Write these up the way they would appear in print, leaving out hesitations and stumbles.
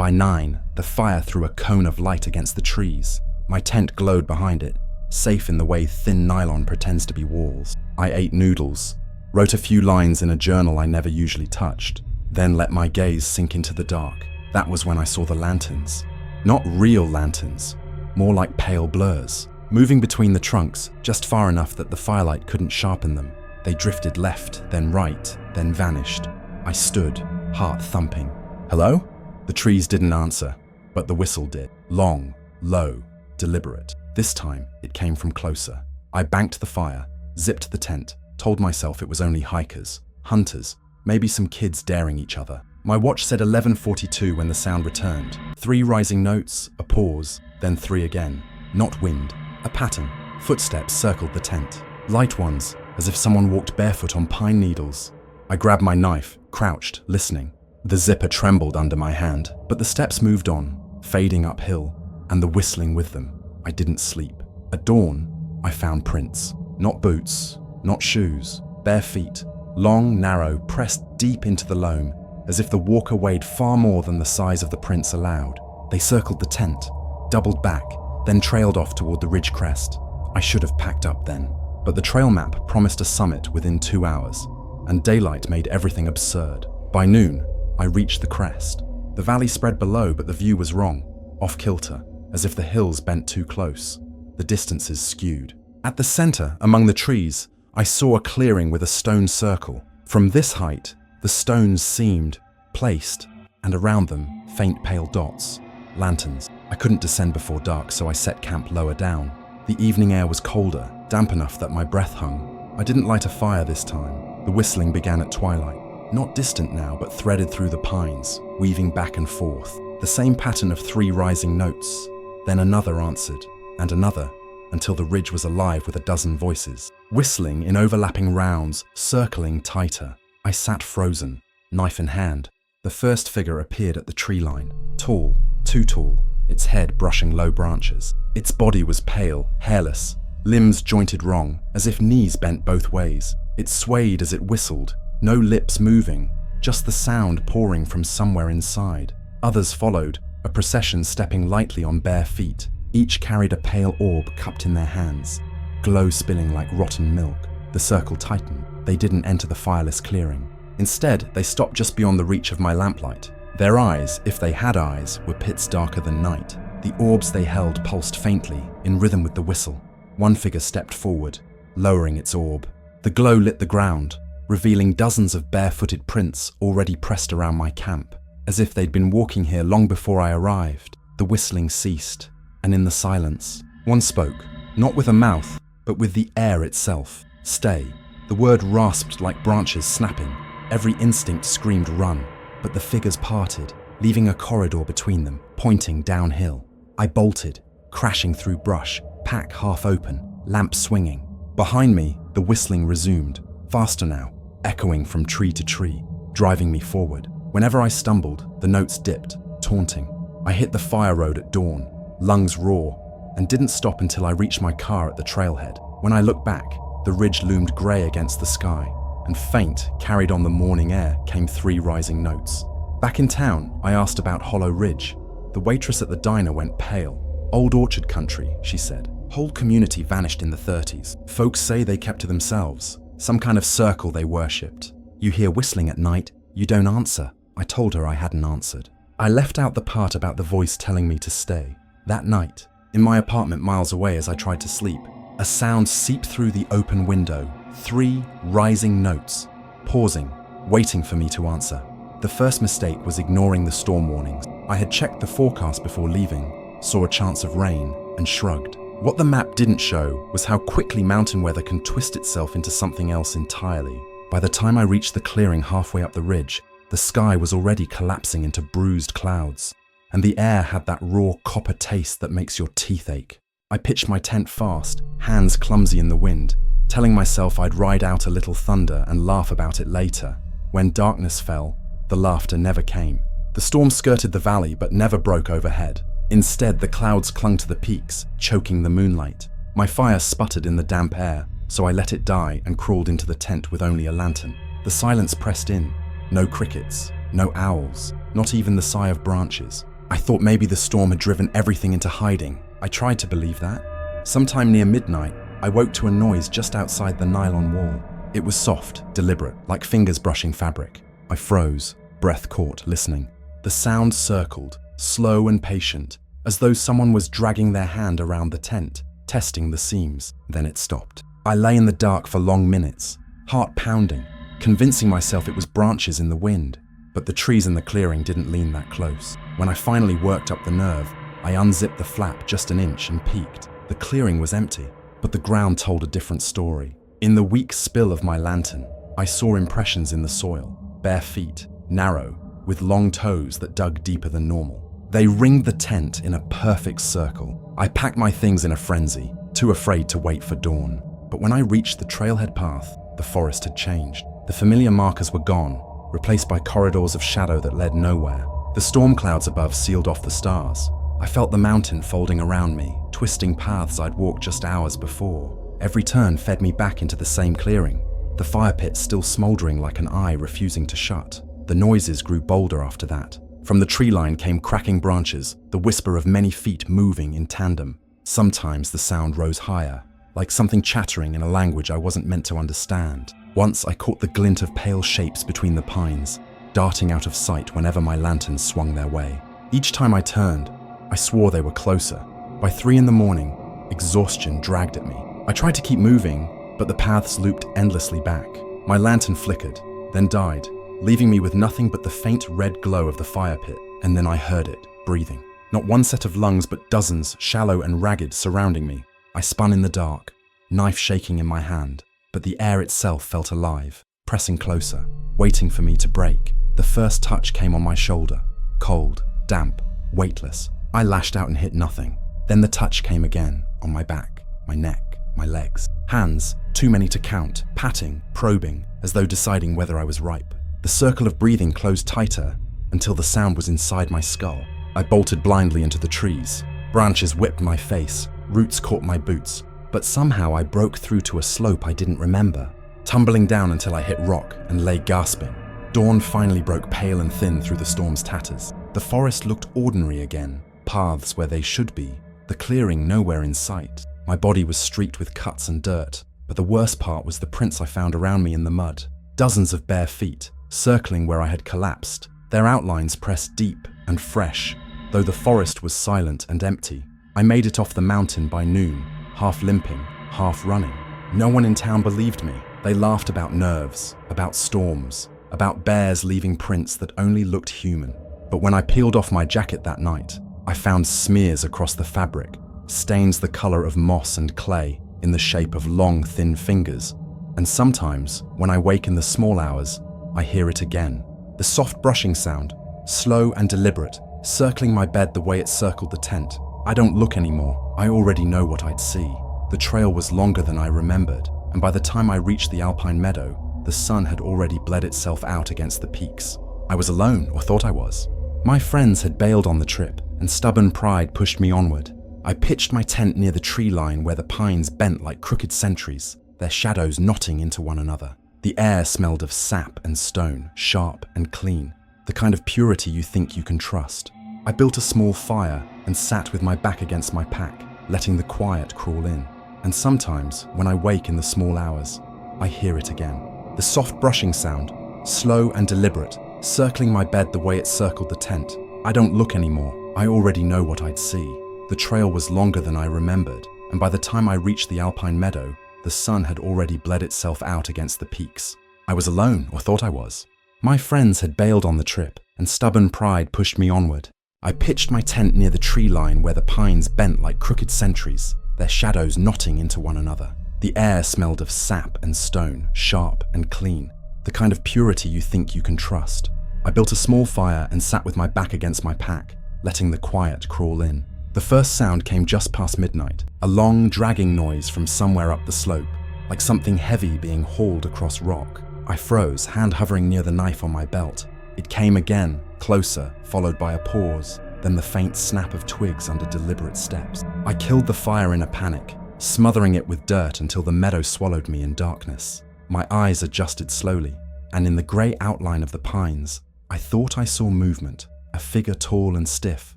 By 9, the fire threw a cone of light against the trees. My tent glowed behind it, safe in the way thin nylon pretends to be walls. I ate noodles, wrote a few lines in a journal I never usually touched, then let my gaze sink into the dark. That was when I saw the lanterns. Not real lanterns, more like pale blurs, moving between the trunks just far enough that the firelight couldn't sharpen them. They drifted left, then right, then vanished. I stood, heart thumping. Hello? The trees didn't answer, but the whistle did. Long, low, deliberate. This time, it came from closer. I banked the fire, zipped the tent, told myself it was only hikers, hunters, maybe some kids daring each other. My watch said 11:42 when the sound returned. 3 rising notes, a pause, then 3 again. Not wind, a pattern. Footsteps circled the tent. Light ones, as if someone walked barefoot on pine needles. I grabbed my knife, crouched, listening. The zipper trembled under my hand, but the steps moved on, fading uphill, and the whistling with them. I didn't sleep. At dawn, I found prints. Not boots, not shoes, bare feet, long, narrow, pressed deep into the loam, as if the walker weighed far more than the size of the prints allowed. They circled the tent, doubled back, then trailed off toward the ridge crest. I should have packed up then, but the trail map promised a summit within 2 hours, and daylight made everything absurd. By noon, I reached the crest. The valley spread below, but the view was wrong, off kilter, as if the hills bent too close. The distances skewed. At the center, among the trees, I saw a clearing with a stone circle. From this height, the stones seemed placed, and around them, faint pale dots, lanterns. I couldn't descend before dark, so I set camp lower down. The evening air was colder, damp enough that my breath hung. I didn't light a fire this time. The whistling began at twilight. Not distant now, but threaded through the pines, weaving back and forth. The same pattern of 3 rising notes. Then another answered, and another, until the ridge was alive with a dozen voices. Whistling in overlapping rounds, circling tighter. I sat frozen, knife in hand. The first figure appeared at the tree line. Tall, too tall, its head brushing low branches. Its body was pale, hairless, limbs jointed wrong, as if knees bent both ways. It swayed as it whistled, no lips moving, just the sound pouring from somewhere inside. Others followed, a procession stepping lightly on bare feet. Each carried a pale orb cupped in their hands, glow spilling like rotten milk. The circle tightened. They didn't enter the fireless clearing. Instead, they stopped just beyond the reach of my lamplight. Their eyes, if they had eyes, were pits darker than night. The orbs they held pulsed faintly, in rhythm with the whistle. One figure stepped forward, lowering its orb. The glow lit the ground, revealing dozens of barefooted prints already pressed around my camp, as if they'd been walking here long before I arrived. The whistling ceased, and in the silence, one spoke, not with a mouth, but with the air itself. Stay. The word rasped like branches snapping. Every instinct screamed run, but the figures parted, leaving a corridor between them, pointing downhill. I bolted, crashing through brush, pack half open, lamp swinging. Behind me, the whistling resumed, faster now, echoing from tree to tree, driving me forward. Whenever I stumbled, the notes dipped, taunting. I hit the fire road at dawn, lungs raw, and didn't stop until I reached my car at the trailhead. When I looked back, the ridge loomed grey against the sky, and faint, carried on the morning air, came 3 rising notes. Back in town, I asked about Hollow Ridge. The waitress at the diner went pale. Old orchard country, she said. Whole community vanished in the 30s. Folks say they kept to themselves, some kind of circle they worshipped. You hear whistling at night, you don't answer. I told her I hadn't answered. I left out the part about the voice telling me to stay. That night, in my apartment miles away as I tried to sleep, a sound seeped through the open window. 3 rising notes, pausing, waiting for me to answer. The first mistake was ignoring the storm warnings. I had checked the forecast before leaving, saw a chance of rain, and shrugged. What the map didn't show was how quickly mountain weather can twist itself into something else entirely. By the time I reached the clearing halfway up the ridge, the sky was already collapsing into bruised clouds, and the air had that raw copper taste that makes your teeth ache. I pitched my tent fast, hands clumsy in the wind, telling myself I'd ride out a little thunder and laugh about it later. When darkness fell, the laughter never came. The storm skirted the valley but never broke overhead. Instead, the clouds clung to the peaks, choking the moonlight. My fire sputtered in the damp air, so I let it die and crawled into the tent with only a lantern. The silence pressed in. No crickets, no owls, not even the sigh of branches. I thought maybe the storm had driven everything into hiding. I tried to believe that. Sometime near midnight, I woke to a noise just outside the nylon wall. It was soft, deliberate, like fingers brushing fabric. I froze, breath caught, listening. The sound circled, slow and patient, as though someone was dragging their hand around the tent, testing the seams. Then it stopped. I lay in the dark for long minutes, heart pounding, convincing myself it was branches in the wind. But the trees in the clearing didn't lean that close. When I finally worked up the nerve, I unzipped the flap just an inch and peeked. The clearing was empty, but the ground told a different story. In the weak spill of my lantern, I saw impressions in the soil, bare feet, narrow, with long toes that dug deeper than normal. They ringed the tent in a perfect circle. I packed my things in a frenzy, too afraid to wait for dawn. But when I reached the trailhead path, the forest had changed. The familiar markers were gone, replaced by corridors of shadow that led nowhere. The storm clouds above sealed off the stars. I felt the mountain folding around me, twisting paths I'd walked just hours before. Every turn fed me back into the same clearing, the fire pit still smoldering like an eye refusing to shut. The noises grew bolder after that. From the tree line came cracking branches, the whisper of many feet moving in tandem. Sometimes the sound rose higher, like something chattering in a language I wasn't meant to understand. Once I caught the glint of pale shapes between the pines, darting out of sight whenever my lantern swung their way. Each time I turned, I swore they were closer. By 3 a.m, exhaustion dragged at me. I tried to keep moving, but the paths looped endlessly back. My lantern flickered, then died, leaving me with nothing but the faint red glow of the fire pit. And then I heard it, breathing. Not one set of lungs, but dozens, shallow and ragged, surrounding me. I spun in the dark, knife shaking in my hand, but the air itself felt alive, pressing closer, waiting for me to break. The first touch came on my shoulder, cold, damp, weightless. I lashed out and hit nothing. Then the touch came again, on my back, my neck, my legs. Hands, too many to count, patting, probing, as though deciding whether I was ripe. The circle of breathing closed tighter until the sound was inside my skull. I bolted blindly into the trees. Branches whipped my face, roots caught my boots, but somehow I broke through to a slope I didn't remember, tumbling down until I hit rock and lay gasping. Dawn finally broke pale and thin through the storm's tatters. The forest looked ordinary again, paths where they should be, the clearing nowhere in sight. My body was streaked with cuts and dirt, but the worst part was the prints I found around me in the mud. Dozens of bare feet, circling where I had collapsed, their outlines pressed deep and fresh, though the forest was silent and empty. I made it off the mountain by noon, half limping, half running. No one in town believed me. They laughed about nerves, about storms, about bears leaving prints that only looked human. But when I peeled off my jacket that night, I found smears across the fabric, stains the color of moss and clay in the shape of long, thin fingers. And sometimes, when I wake in the small hours, I hear it again. The soft brushing sound, slow and deliberate, circling my bed the way it circled the tent. I don't look anymore. I already know what I'd see. The trail was longer than I remembered, and by the time I reached the alpine meadow, the sun had already bled itself out against the peaks. I was alone, or thought I was. My friends had bailed on the trip, and stubborn pride pushed me onward. I pitched my tent near the tree line where the pines bent like crooked sentries, their shadows knotting into one another. The air smelled of sap and stone, sharp and clean, the kind of purity you think you can trust. I built a small fire and sat with my back against my pack, letting the quiet crawl in. And sometimes, when I wake in the small hours, I hear it again. The soft brushing sound, slow and deliberate, circling my bed the way it circled the tent. I don't look anymore. I already know what I'd see. The trail was longer than I remembered, and by the time I reached the alpine meadow, the sun had already bled itself out against the peaks. I was alone, or thought I was. My friends had bailed on the trip, and stubborn pride pushed me onward. I pitched my tent near the tree line where the pines bent like crooked sentries, their shadows knotting into one another. The air smelled of sap and stone, sharp and clean, the kind of purity you think you can trust. I built a small fire and sat with my back against my pack, letting the quiet crawl in. The first sound came just past midnight, a long, dragging noise from somewhere up the slope, like something heavy being hauled across rock. I froze, hand hovering near the knife on my belt. It came again, closer, followed by a pause, then the faint snap of twigs under deliberate steps. I killed the fire in a panic, smothering it with dirt until the meadow swallowed me in darkness. My eyes adjusted slowly, and in the grey outline of the pines, I thought I saw movement, a figure tall and stiff,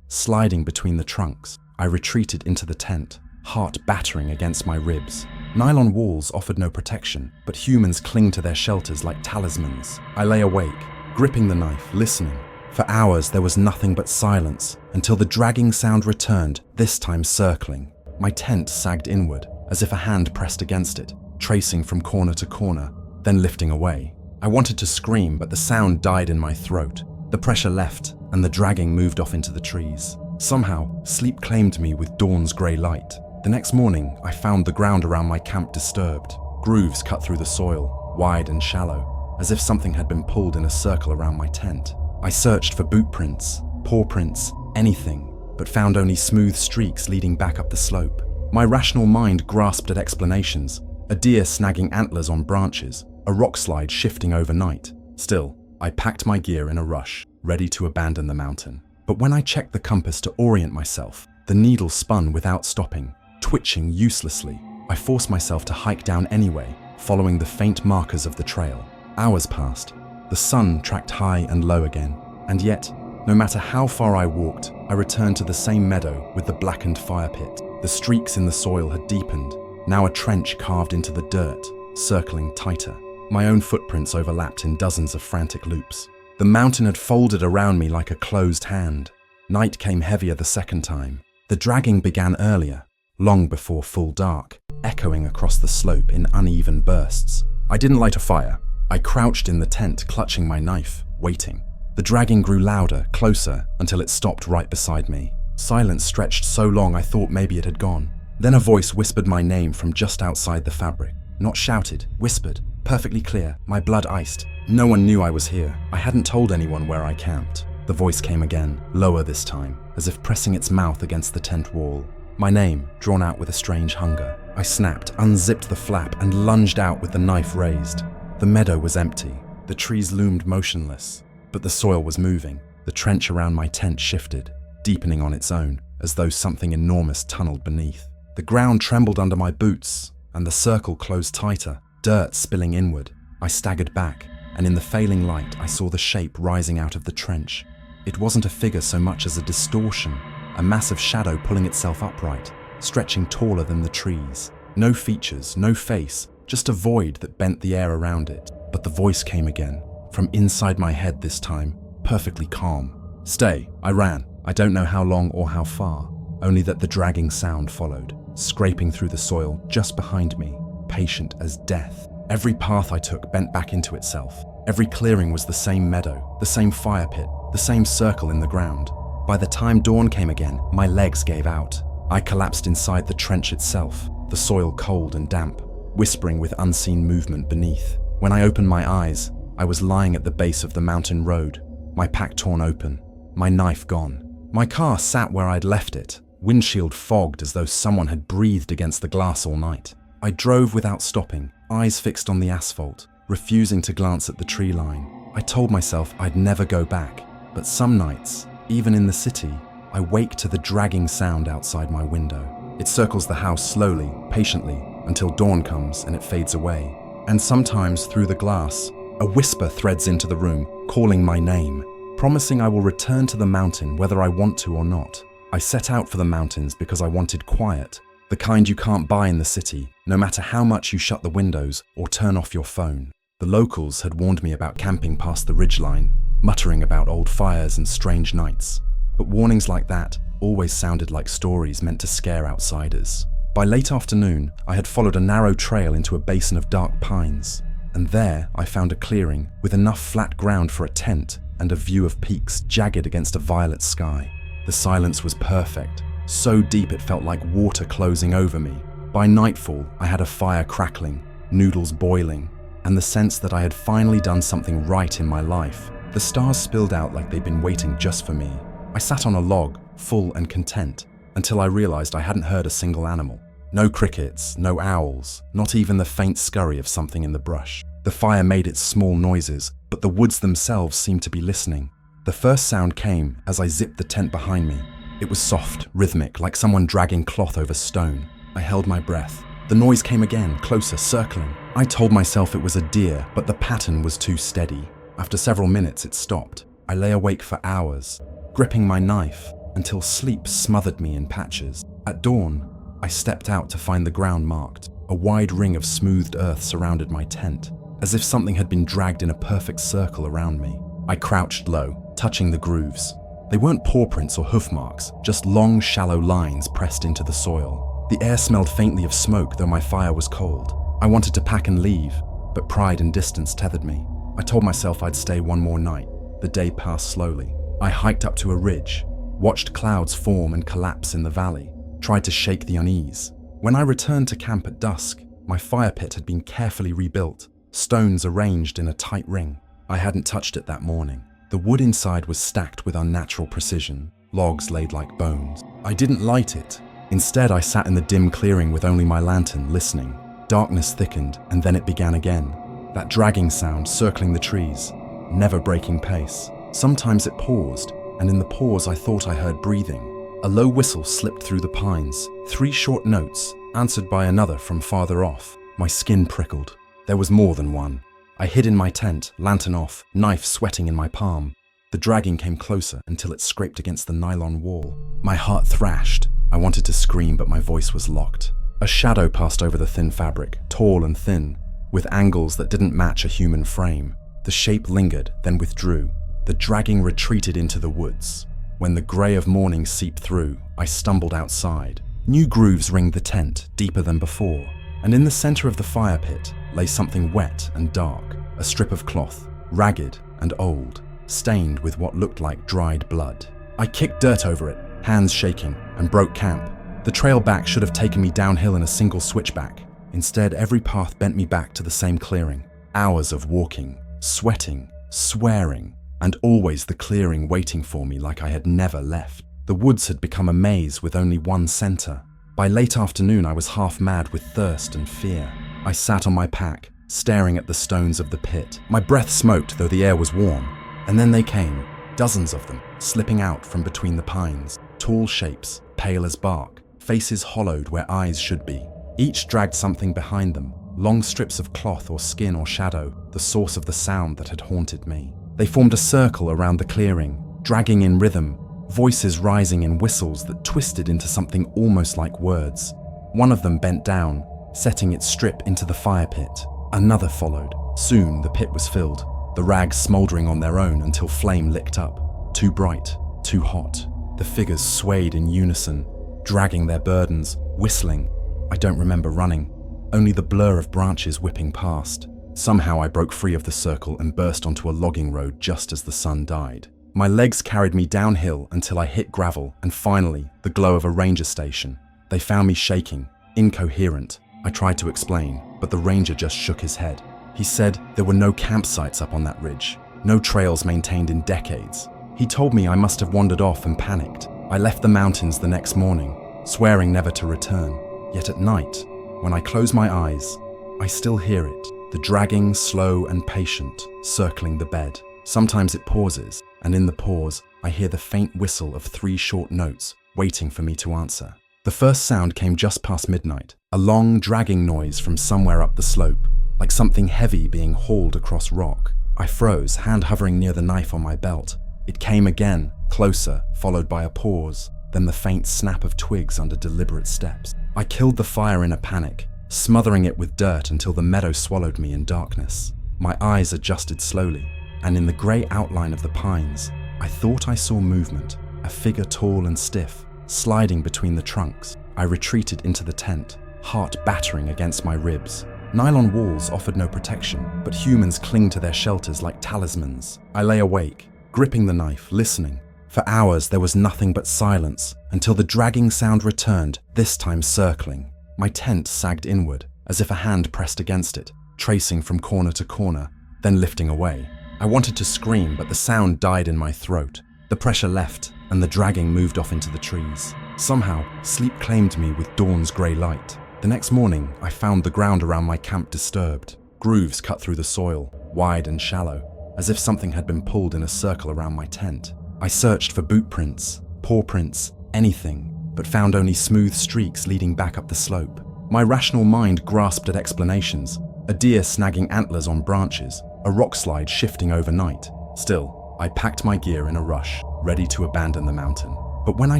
sliding between the trunks. I retreated into the tent, heart battering against my ribs. Nylon walls offered no protection, but humans cling to their shelters like talismans. I lay awake, gripping the knife, listening. For hours there was nothing but silence, until the dragging sound returned, this time circling. My tent sagged inward, as if a hand pressed against it, tracing from corner to corner, then lifting away. I wanted to scream, but the sound died in my throat. The pressure left, and the dragging moved off into the trees. Somehow, sleep claimed me with dawn's grey light. The next morning, I found the ground around my camp disturbed, grooves cut through the soil, wide and shallow, as if something had been pulled in a circle around my tent. I searched for boot prints, paw prints, anything, but found only smooth streaks leading back up the slope. My rational mind grasped at explanations: a deer snagging antlers on branches, a rock slide shifting overnight. Still, I packed my gear in a rush, ready to abandon the mountain. But when I checked the compass to orient myself, the needle spun without stopping, twitching uselessly. I forced myself to hike down anyway, following the faint markers of the trail. Hours passed. The sun tracked high and low again, and yet, no matter how far I walked, I returned to the same meadow with the blackened fire pit. The streaks in the soil had deepened, now a trench carved into the dirt, circling tighter. My own footprints overlapped in dozens of frantic loops. The mountain had folded around me like a closed hand. Night came heavier the second time. The dragging began earlier, long before full dark, echoing across the slope in uneven bursts. I didn't light a fire. I crouched in the tent, clutching my knife, waiting. The dragging grew louder, closer, until it stopped right beside me. Silence stretched so long I thought maybe it had gone. Then a voice whispered my name from just outside the fabric. Not shouted, whispered, perfectly clear, my blood iced. No one knew I was here. I hadn't told anyone where I camped. The voice came again, lower this time, as if pressing its mouth against the tent wall. My name, drawn out with a strange hunger. I snapped, unzipped the flap, and lunged out with the knife raised. The meadow was empty. The trees loomed motionless, but the soil was moving. The trench around my tent shifted, deepening on its own, as though something enormous tunneled beneath. The ground trembled under my boots, and the circle closed tighter, dirt spilling inward. I staggered back, and in the failing light I saw the shape rising out of the trench. It wasn't a figure so much as a distortion, a massive shadow pulling itself upright, stretching taller than the trees. No features, no face, just a void that bent the air around it. But the voice came again, from inside my head this time, perfectly calm. Stay, I ran. I don't know how long or how far, only that the dragging sound followed, scraping through the soil just behind me, patient as death. Every path I took bent back into itself. Every clearing was the same meadow, the same fire pit, the same circle in the ground. By the time dawn came again, my legs gave out. I collapsed inside the trench itself, the soil cold and damp, whispering with unseen movement beneath. When I opened my eyes, I was lying at the base of the mountain road, my pack torn open, my knife gone. My car sat where I'd left it, windshield fogged as though someone had breathed against the glass all night. I drove without stopping, eyes fixed on the asphalt, refusing to glance at the tree line. I told myself I'd never go back, but some nights, even in the city, I wake to the dragging sound outside my window. It circles the house slowly, patiently, until dawn comes and it fades away. And sometimes through the glass, a whisper threads into the room, calling my name, promising I will return to the mountain whether I want to or not. I set out for the mountains because I wanted quiet, the kind you can't buy in the city, no matter how much you shut the windows or turn off your phone. The locals had warned me about camping past the ridgeline, muttering about old fires and strange nights. But warnings like that always sounded like stories meant to scare outsiders. By late afternoon, I had followed a narrow trail into a basin of dark pines, and there I found a clearing with enough flat ground for a tent and a view of peaks jagged against a violet sky. The silence was perfect, so deep it felt like water closing over me. By nightfall, I had a fire crackling, noodles boiling, and the sense that I had finally done something right in my life. The stars spilled out like they'd been waiting just for me. I sat on a log, full and content, until I realized I hadn't heard a single animal. No crickets, no owls, not even the faint scurry of something in the brush. The fire made its small noises, but the woods themselves seemed to be listening. The first sound came as I zipped the tent behind me. It was soft, rhythmic, like someone dragging cloth over stone. I held my breath. The noise came again, closer, circling. I told myself it was a deer, but the pattern was too steady. After several minutes, it stopped. I lay awake for hours, gripping my knife, until sleep smothered me in patches. At dawn, I stepped out to find the ground marked. A wide ring of smoothed earth surrounded my tent, as if something had been dragged in a perfect circle around me. I crouched low, touching the grooves. They weren't paw prints or hoof marks, just long, shallow lines pressed into the soil. The air smelled faintly of smoke, though my fire was cold. I wanted to pack and leave, but pride and distance tethered me. I told myself I'd stay one more night. The day passed slowly. I hiked up to a ridge, watched clouds form and collapse in the valley, tried to shake the unease. When I returned to camp at dusk, my fire pit had been carefully rebuilt, stones arranged in a tight ring. I hadn't touched it that morning. The wood inside was stacked with unnatural precision, logs laid like bones. I didn't light it. Instead, I sat in the dim clearing with only my lantern, listening. Darkness thickened, and then it began again. That dragging sound circling the trees, never breaking pace. Sometimes it paused, and in the pause I thought I heard breathing. A low whistle slipped through the pines, 3 short notes, answered by another from farther off. My skin prickled. There was more than one. I hid in my tent, lantern off, knife sweating in my palm. The dragging came closer until it scraped against the nylon wall. My heart thrashed. I wanted to scream, but my voice was locked. A shadow passed over the thin fabric, tall and thin, with angles that didn't match a human frame. The shape lingered, then withdrew. The dragging retreated into the woods. When the grey of morning seeped through, I stumbled outside. New grooves ringed the tent, deeper than before, and in the center of the fire pit lay something wet and dark, a strip of cloth, ragged and old, stained with what looked like dried blood. I kicked dirt over it, hands shaking, and broke camp. The trail back should have taken me downhill in a single switchback. Instead, every path bent me back to the same clearing. Hours of walking, sweating, swearing, and always the clearing waiting for me like I had never left. The woods had become a maze with only one center. By late afternoon, I was half mad with thirst and fear. I sat on my pack, staring at the stones of the pit. My breath smoked, though the air was warm. And then they came, dozens of them, slipping out from between the pines. Tall shapes, pale as bark, faces hollowed where eyes should be. Each dragged something behind them, long strips of cloth or skin or shadow, the source of the sound that had haunted me. They formed a circle around the clearing, dragging in rhythm, voices rising in whistles that twisted into something almost like words. One of them bent down, setting its strip into the fire pit. Another followed. Soon the pit was filled, the rags smoldering on their own until flame licked up. Too bright, too hot. The figures swayed in unison, dragging their burdens, whistling. I don't remember running, only the blur of branches whipping past. Somehow I broke free of the circle and burst onto a logging road just as the sun died. My legs carried me downhill until I hit gravel and finally the glow of a ranger station. They found me shaking, incoherent. I tried to explain, but the ranger just shook his head. He said there were no campsites up on that ridge, no trails maintained in decades. He told me I must have wandered off and panicked. I left the mountains the next morning, swearing never to return. Yet at night, when I close my eyes, I still hear it, the dragging, slow and patient, circling the bed. Sometimes it pauses, and in the pause, I hear the faint whistle of 3 short notes, waiting for me to answer. The first sound came just past midnight, a long, dragging noise from somewhere up the slope, like something heavy being hauled across rock. I froze, hand hovering near the knife on my belt. It came again, closer, followed by a pause, then the faint snap of twigs under deliberate steps. I killed the fire in a panic, smothering it with dirt until the meadow swallowed me in darkness. My eyes adjusted slowly, and in the grey outline of the pines, I thought I saw movement, a figure tall and stiff, sliding between the trunks. I retreated into the tent, heart battering against my ribs. Nylon walls offered no protection, but humans cling to their shelters like talismans. I lay awake, gripping the knife, listening. For hours there was nothing but silence, until the dragging sound returned, this time circling. My tent sagged inward, as if a hand pressed against it, tracing from corner to corner, then lifting away. I wanted to scream, but the sound died in my throat. The pressure left, and the dragging moved off into the trees. Somehow, sleep claimed me with dawn's grey light. The next morning, I found the ground around my camp disturbed. Grooves cut through the soil, wide and shallow, as if something had been pulled in a circle around my tent. I searched for boot prints, paw prints, anything, but found only smooth streaks leading back up the slope. My rational mind grasped at explanations, a deer snagging antlers on branches, a rock slide shifting overnight. Still, I packed my gear in a rush, ready to abandon the mountain. But when I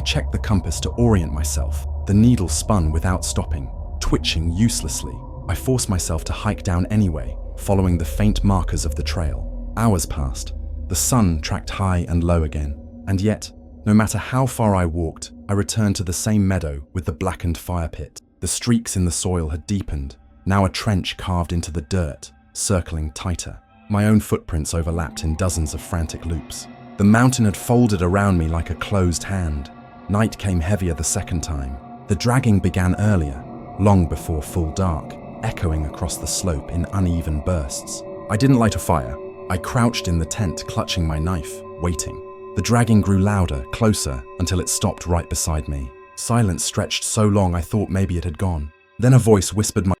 checked the compass to orient myself, the needle spun without stopping, twitching uselessly. I forced myself to hike down anyway, following the faint markers of the trail. Hours passed. The sun tracked high and low again. And yet, no matter how far I walked, I returned to the same meadow with the blackened fire pit. The streaks in the soil had deepened, now a trench carved into the dirt, circling tighter. My own footprints overlapped in dozens of frantic loops. The mountain had folded around me like a closed hand. Night came heavier the second time. The dragging began earlier, long before full dark, echoing across the slope in uneven bursts. I didn't light a fire. I crouched in the tent, clutching my knife, waiting. The dragging grew louder, closer, until it stopped right beside me. Silence stretched so long I thought maybe it had gone. Then a voice whispered my